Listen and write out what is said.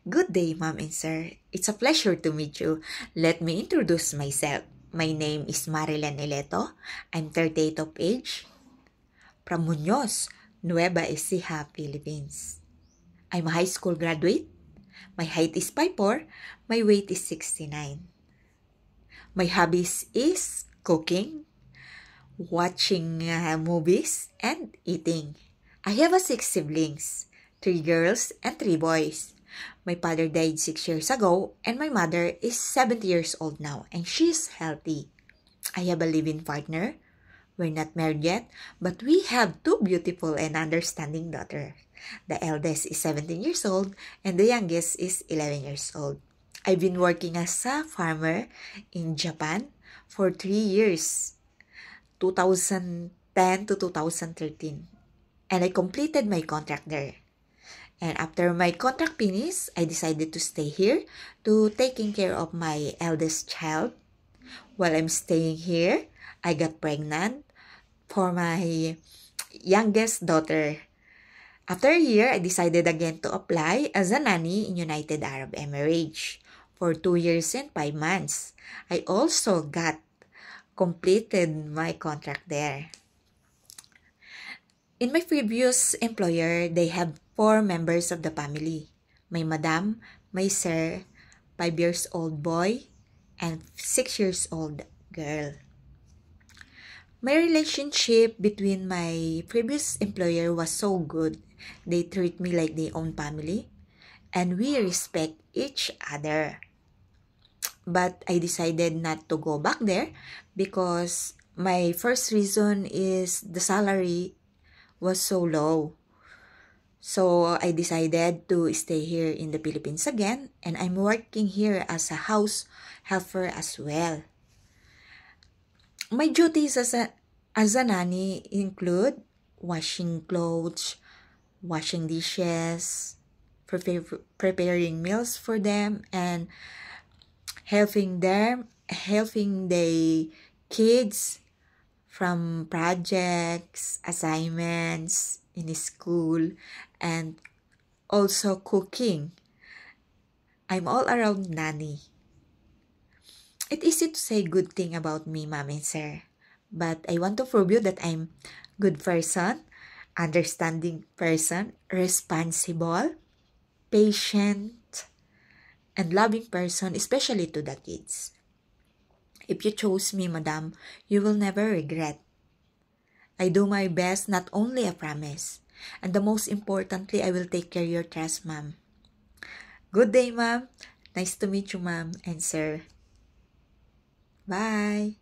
Good day, Ma'am and Sir. It's a pleasure to meet you. Let me introduce myself. My name is Marilyn Ileto. I'm 38 of age, from Muñoz, Nueva Ecija, Philippines. I'm a high school graduate. My height is 5'4". My weight is 69. My hobbies is cooking, watching movies, and eating. I have 6 siblings, 3 girls and 3 boys. My father died 6 years ago, and my mother is 70 years old now, and she's healthy. I have a living partner. We're not married yet, but we have 2 beautiful and understanding daughters. The eldest is 17 years old, and the youngest is 11 years old. I've been working as a farmer in Japan for 3 years, 2010 to 2013, and I completed my contract there. And after my contract finished, I decided to stay here to taking care of my eldest child. While I'm staying here, I got pregnant for my youngest daughter. After a year, I decided again to apply as a nanny in United Arab Emirates for 2 years and 5 months. I also got completed my contract there. In my previous employer, they have 4 members of the family. My madam, my sir, 5 years old boy, and 6 years old girl. My relationship between my previous employer was so good. They treat me like their own family, and we respect each other. But I decided not to go back there because my first reason is the salary was so low. So I decided to stay here in the Philippines again, and I'm working here as a house helper as well. My duties as a nanny include washing clothes, washing dishes, preparing meals for them, and helping the kids from projects, assignments in school, and also cooking. I'm all around nanny. It's easy to say good thing about me, Ma'am and Sir, but I want to prove you that I'm good person, understanding person, responsible, patient, and loving person, especially to the kids. If you chose me, Madam, you will never regret. I do my best, not only a promise. And the most importantly, I will take care of your trust, Ma'am. Good day, Ma'am. Nice to meet you, Ma'am and Sir. Bye.